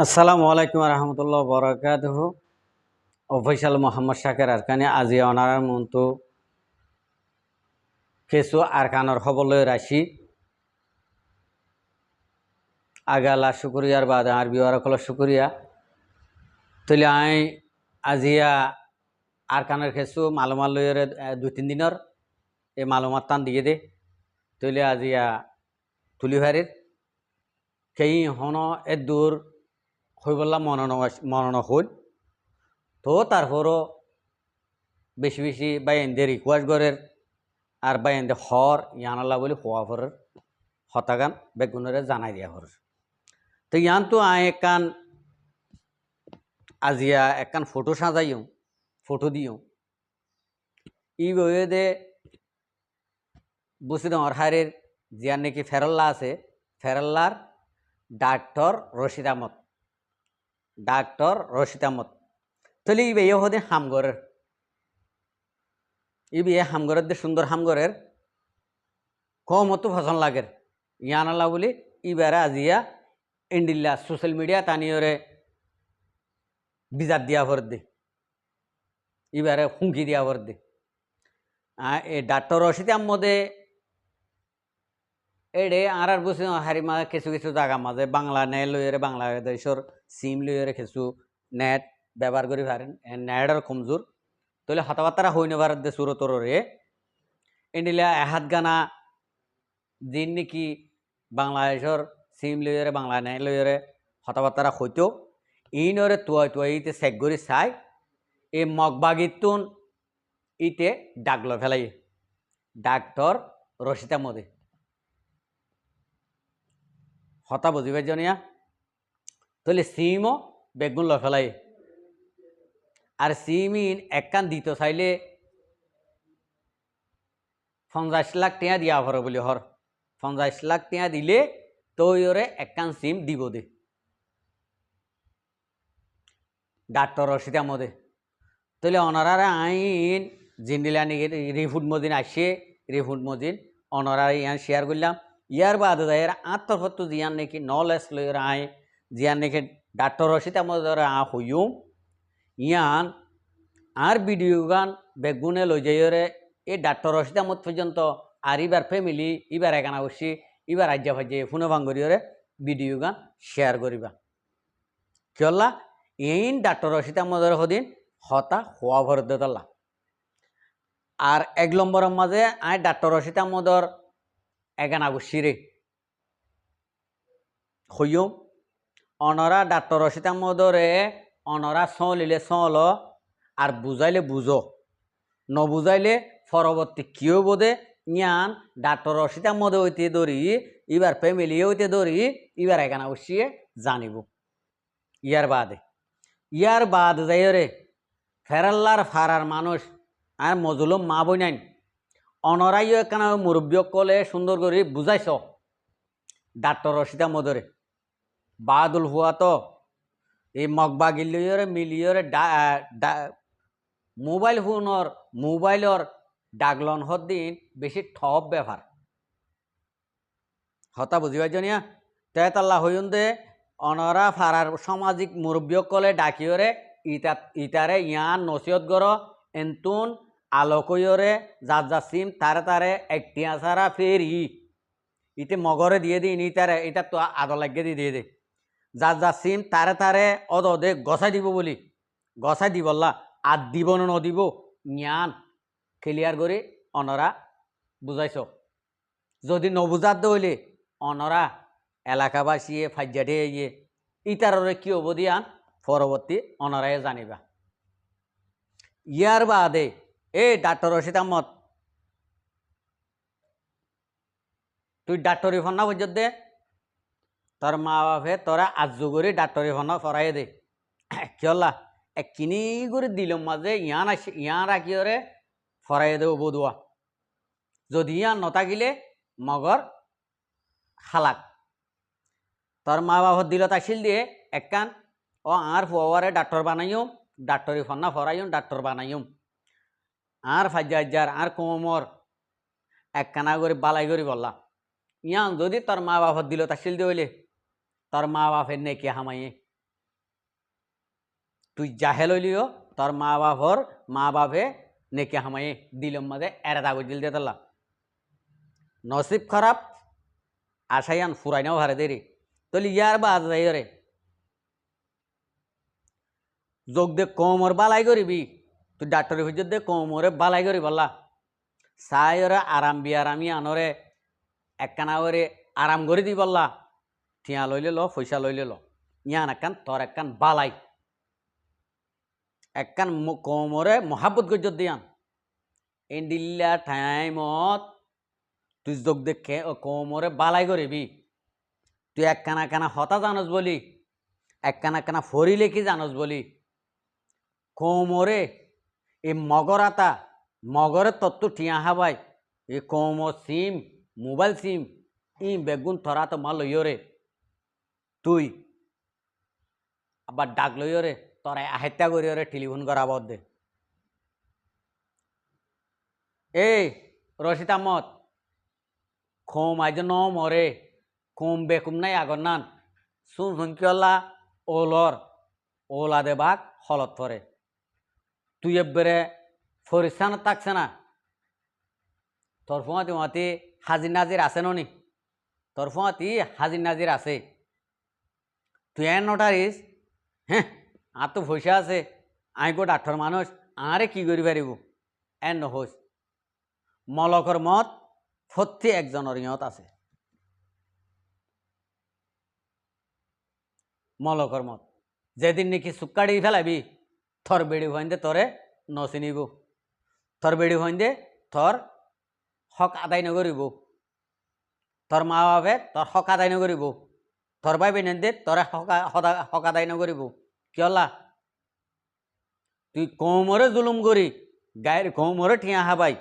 আসসালামু আলাইকুম রহমতুল্লাহ বরকাতহ। অফিসাল মোহাম্মদ শাকের আরকানি আজি অনারার মন্তু কিছু আরকানর খবরলৈ রাশি আগালা শুক্রিয়ার বাদ আর বিওয়ারকল শুক্রিয়া তৈলে আই আজিয়া আরকানের কিছু মালুমাত লইরে 2-3 দিনের এই মালুমাত টান দিয়ে দে তৈলে আজিয়া তুলি ভারির সেই হন এ দূর হইবল্লা মনন হইল তো তারপরও বেশি বেশি বাইন্দে রিকোয়েস্ট করের আর বাইন্দে হর ইয়ানাল্লা বলে হওয়া ফরের হতাগান বেগুনরে জানাই দিয়া ফরের তো ইয়ান তো একান আজিয়া একান ফটো সাজাইও ফটো দিও ই বইয়ে দে বুঝি দর হারের জিয়ার নাকি ফেরল্লা আছে ফেরল্লার ডাক্তার রশিদ আহমদ তাহলে ই বেয়ে হদে হামগরের ই বিয়ে হামগরের দে সুন্দর হামগরের কমতো ফসল লাগের ইয়ানাল্লা বলি ইবারে আজিয়া ইন্ডিল্লা সোশ্যাল মিডিয়া তানিয়রে বিজাত দিয়া ভর দে ইবারে হুমকি দিয়া ভর দে এ ডাক্তার রশিদ আহমদে এডে আর বুঝি হারি মা কিছু কিছু জায়গা মাঝে বাংলা নেট লইরে বাংলাদেশের সিম লইরে কিছু নেট ব্যবহার করি পারেন নেটের কমজোর তাহলে হতাবার্তারা হই নেবার দে সুরতরে এন্ডিলা এহাত গানা দিন নাকি বাংলাদেশের সিম লইরে বাংলা নেট লইরে হতাবার্তারা হইতো ইনরে তুয়াই ইতে চেক করে চাই এই মগবাগিতুন ইতে ডাকলো ফেলাই ডাক্তার রশিদ আহমদে হতা বুঝিবার জনিয়া তাহলে সিমও বেগুন ল ফেলাই আর সিম ইন একখান দিত চাইলে 50 লাখ টিয়া দিয়া ভরে বলি হর 50 লাখ টিয়া দিলে তৈরে একখান সিম দিব দে ডাক্তার রশিদ আহমদে তাহলে অনারারা আইন জিন্দিলা নাকি রিফুড মদিন আসে রিফুড মদিন অনারা ইয়ান শেয়ার করলাম ইয়ার বাদ এর আত্মহত্য জিয়ান নাকি নলেজ লইর আই জিয়ান নাকি ডাক্তার রশিদ আহমদের হইম ইয়ান আর ভিডিও গান বেগুনে লই যাইরে এই ডাক্তার রশিদ আহমদ পর্যন্ত আর ইবার ফ্যামিলি ইবার একানা বসি ইবার আজ্ঞা ভাজ্যে ফোনে ভাঙ্গরিয়রে ভিডিও গান শেয়ার করিবা কিয়ল্লা এইন ডাক্তার রশিদ আহমদের হদিন হতা হওয়া ভর দেতলা আর 1 নম্বরের মাঝে আই ডাক্তার রশিদ আহমদর একানা বসিরে হইম অনরা ডাক্তার রশিদ আহমদরে অনরা লিলে ল আর বুঝাইলে বুঝো নবুঝাইলে পরবর্তী কিয় বোধে ইয়ান ডাক্তার রশিদ আহমদে হইতে ধরি ইবার ফ্যামিলি হইতে ধরি ইবার এখানে বসিয়ে জানিব ইয়ার বাদ যাইরে ফেরাল্লার ফারার মানুষ আর মজলুম মা বইনাইন অনরাইও এখানে মুরব্বী কলে সুন্দর করে বুঝাইছ ডাক্তার রশিদ আহমদরে বাদুল হুয়া তো এই মগবা গিলিয়রে মিলিয়রে মোবাইলর ডাগলন হদ্দিন বেশি ঠপ ব্যাপার হতা বুঝিবার জনিয়া তেতাল্লা হইন দে অনরা ফারার সামাজিক মুরব্বী কলে ডাকিয়রে ইতারে ইয়ান নসিহত গর এন্তুন আলোকয়রে যা সিম তারে একটিয়া সারা ফেরি ইতে মগরে দিয়ে দিন ইতারে এটা তো আদর লাগিয়ে দিয়ে দে যা সিম তারে অদে গছাই দিব বলি গছাই দিবল্লা আর দিব নদিব জ্ঞান ক্লিয়ার করে অনরা বুঝাইছ যদি নবুজাত হইলে অনরা এলাকাবাসী ফাইজাটে ইয়ে ইতারে কি হব দিয়ান পরবর্তী অনরায় জানিবা ইয়ার বাদে এই ডাক্তার রশিদ আহমদ তুই ডাক্তারি ফন্না পর্যন্ত দে তোর মা বাপে তোরা আজু করে ডাক্তারি ফন্না ফরাই দে কিয়ল্লা কিনি করে দিলাম মাঝে ইয়ান রাখিওরে ফরাই দেব বদুয়া যদি ইয়ান নথাকিলে মগর খালাক তোর মা বাপর দিল তাকিল দিয়ে একখান ও আর ফুয়ারে ডাক্তার বানাইম ডাক্তারি ফন্না ফরাইম ডাক্তার বানাইম আর ফাজ্জার আর কোমর একখানা করে বালাই করে বললা ইয়ান যদি তোর মা বাপর দিল তাকিল দিয়ে হইলে তোর মা বাপের নেকি হামাইয়ে তুই জাহেল হইলিও তোর মা বাপে নেকি হামাই দিলম মাঝে এরা দাগজ দিল দিয়ে তাল্লা নসিব খারাপ আশাইয়ান ফুরাইনাও হারে দেরি তলি ইয়ার বা আজ যাই রে যোগ দে কোমর বালাই করিবি তুই ডাক্তারের ভিতর দে কোমরে বালাই করি বললা চাই ওরে আরাম বিয়ারামি আনরে একখানা ওরে আরাম করে দি বললা টিয়া লইলে ল পয়সা লইলে ল ইয়ান একখান তোর একখান বালাই একখান কোমরে মহাব্বত গজ্জত দিয়ান এন্ডিল্লা টাইমত তুই যোগ দেখে কোমরে বালাই করিবি তুই একখানা হতা জানস বলি একখানা ফরি লেখি জানস বলি কোমরে এই মগরাতা মগরের তত্ত্ব টিয়া হাবাই এই কোমর সিম মোবাইল সিম ই বেগুন থরা তো মা লইয়রে তুই আবার ডাক লইয়রে তোরা আহেত্যা করিয়রে টেলিফোন করাব দে এই রশিদ আহমদ খোম আজ ন মরে খোম বেকুম নাই আগর নান শুন শুনকিওলা ওলর ওলা দে বাঘ হলত পরে তুই এবারে ফরিস্তান থাকছে না তোর ফুঁয়াতি মাতি হাজির নাজির আছে নি তোর ফুঁয়াতি হাজির নাজির আছে তুই এন নোটারিস হ্যাঁ আর তো পয়সা আছে আই গো ডাক্তার মানুষ আরে কি করি পারিব এন নহস মলকর মত প্রত্যেক একজনের ইয়ত আছে মলকর মত যেদিন নাকি সুক্কাড়ি ফেলাবি থর বেড়ি হইন্দে তোরে নচিনিব থর বেড়ি হইন্দে থর হক আদায় নকরিব তোর মা বাপে তোর হক আদায় নকরিব তোর ভাই বেনেন্দে তোরে হক আদায় নকরিব কিয়লা তুই কোমরে জুলুম করি গায়ের কোমরে ঠিয়া হাবাই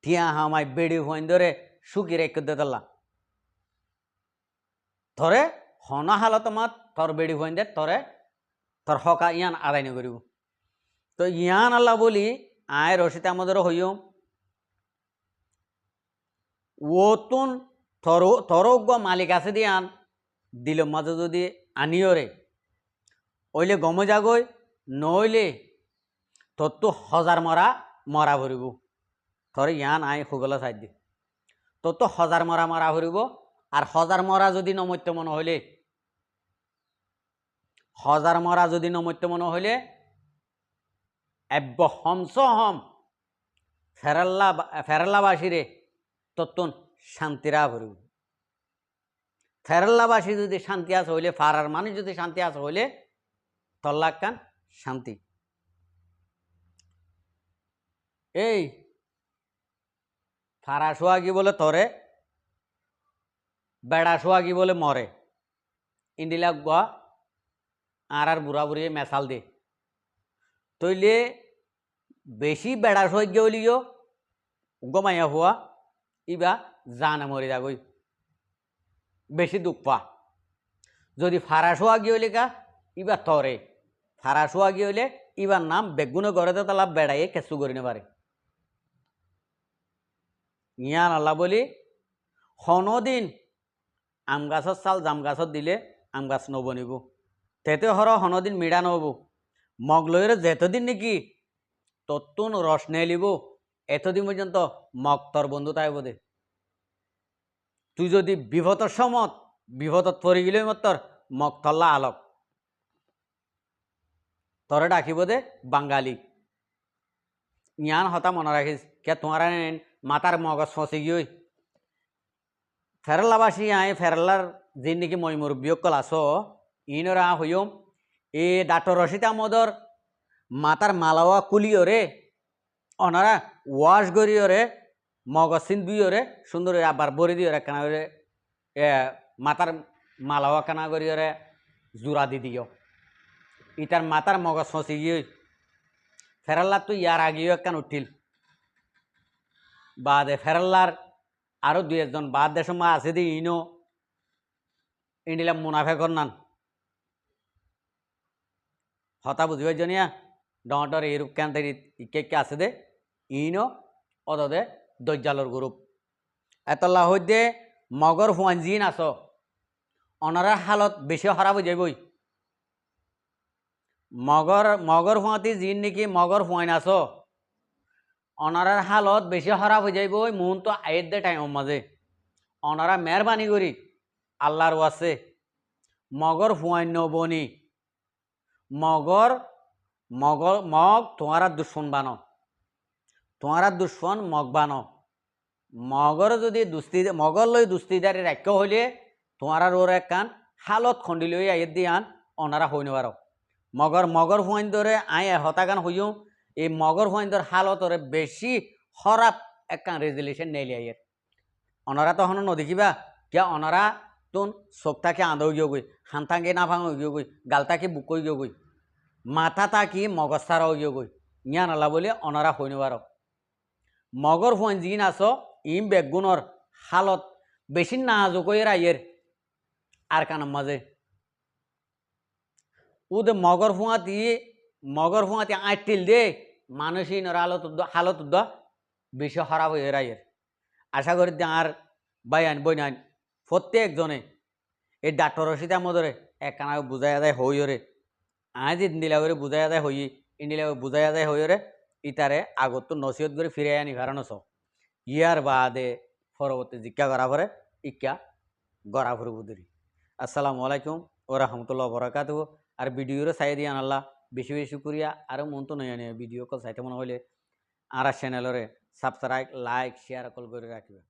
ঠিয়া হামাই বেড়ি হইন্দরে সুখী রেখে দে তোলা থরে হনা হালত মাত তোর বেড়ি হইন্দে তোরে তোর হকা ইয়ান আদায় নকরিব তো ইয়ান আল্লাহ বলি আয় রশিদ আমাদের হইও ওতুন থরোগ্য মালিক আছে দিয়ান দিল মাঝে যদি আনিওরে ওইলে গমে যাগই নইলে তোর তো হজার মরা ভরিব তোর ইয়ান আই সুগলা চাই দি তোর তো হজার মরা ভরিব আর হজার মরা যদি নমত্য মনে হইলে হজার মরা যদি নমত্য মনে হইলে এব্য হমস হম ফেরাল্লাবাসীরে তত্তন শান্তিরা ভরিব ফেরাল্লাবাসী যদি শান্তি আছে হইলে ফারার মানুষ যদি শান্তি আছে হইলে তল্লাকান শান্তি এই ফারা সোয়াগি বলে তরে বেড়া সোয়াগি বলে মরে ইন্ডিলা গা আর বুড়া বুড়ি মেশাল দে তৈলে বেশি বেড়া সোয়াগি হইলিও গমাইয়া হওয়া ইবা জানা মরে যাগই বেশি দুঃখ পা যদি ফারা সোয়াগি হইলে কা ইবা তরে ফারা সোয়াগি হইলে ইবার নাম বেগুনে গড়ে তালা বেড়াইয়ে কেঁচু করি নে পারে ইয়ান আল্লাহ বলি হনদিন আম গাছর চাল জাম গাছত দিলে আম গাছ নবনিব তেতে হর হনদিন মিড়া নব মগ লইরে যেতদিন নাকি তত্তুন রস নে লিব এতদিন পর্যন্ত মগ তোর বন্ধু তাই বোধে তুই যদি বিপদর সমত বিপদত পড়ে গেলে তোর মগ তল্লা আলোক তোরে ডাকিব দে বাঙালি ইয়ান হতা মনে রাখিস কে তোমার মাতার মগজ ফসে গিয়ে ফেরাল্লাবাসী আয় ফেরাল্লার যে নাকি মই মুরব্বী কল আস ইনরা হইম এ ডাক্তার রশিদ আহমদর মাতার মালাওয়া কুলিওরে অনারা ওয়াশ গরিওরে মগজ সিন দুইরে সুন্দর আবার বরি দিওরে কানা মাতার মালাওয়া কানা গরিওরে জোড়া দি দিও ইটার মাতার মগজ ফসি গিয়ে ফেরাল্লা তো ইয়ার আগেও একখান উঠিল বাদে ফেরাল্লার আরো দুই একজন বাদ দেশ মা আছে দি ইনো ইন্ডিলাম মুনাফে করনান হতা বুঝবে জনিয়া ডর এইরূপ কেন ইকে আছে দে ইনো অদে দজ্জালর গ্রুপ এতলা হইতে মগর হুয়ান জিন আস অনারা হালত বেশি খারাপ হয়ে যাবই মগর মগর ফুঁয়াতি জিন নাকি মগর ফুঁয়াইন আস অনারার হালত বেশি খারাপ হয়ে যাইব ওই মন তো আয়ের দে টাইমের মাঝে অনারা মেহরবানি করি আল্লাহর ওয়াসে মগর ফুঁয়াইন বনি মগর মগর মগ তোমারা দুশ্মন বানো তোমারা দুশ্মন মগ বানো মগর যদি মগর লই দুস্তিদারি রাখ্য হইলে তোমার ওর এক কান হালত খন্ডি লই আইয়ের দিয়ে আন অনারা হই নেবার মগর হুয়াইন ধরে আই হতাগান হইও এই মগর হুয়াইন ধর হালতরে বেশি খরাপ এক কান রেজুলেশন নেইলে আইয়ের অনারা তখন নদেখিবা কিয়া অনারা তোন চোখটাকে আঁদৌ গিয়ে গই হানতাকে না ভাঙ গিয়ে গই গালটাকে বুক গিয়ে গই মাথা তাকি মগস্তারাও গিয়ে গই ইয়া নালা বলে অনারা হই নেবার মগর হুয়াইন জিন আস ইম বেগুনর হালত বেশি নাজুকই রাইয়ের আর কানার মাঝে উদে মগর ফুঁয়াতি আঁটিল দে মানুষই নর হালত বেশি খারাপ হয়ে রাইয়ের আশা করি আর বাইয়ান বইনান প্রত্যেকজনে এই ডাক্তরের সাথে আমাদের একখানা বুঝাইয়া দেয় হইরে আজ ইন্দিলা করে বুঝাইয়া দেয় হই ইন্দিলা বুঝাইয়া দেয় হইরে ইতারে আগত তো নসিহত করে ফিরে আনি কারণ ইয়ার বাদে পরবর্তী জিজ্ঞা করা পরে ইকা গড়া ফুরু বুদুরি আসসালামু আলাইকুম ও রহমতুল্লাহ বরাকাতু আর ভিডিওরে চাই দিয়ে আনাল্লাহ বেশি বেশি করিয়া আর মন তো নয় ভিডিও কল চাইতে মনে হইলে আর চ্যানেলরে সাবস্ক্রাইব লাইক শেয়ার কল করে রাখবে।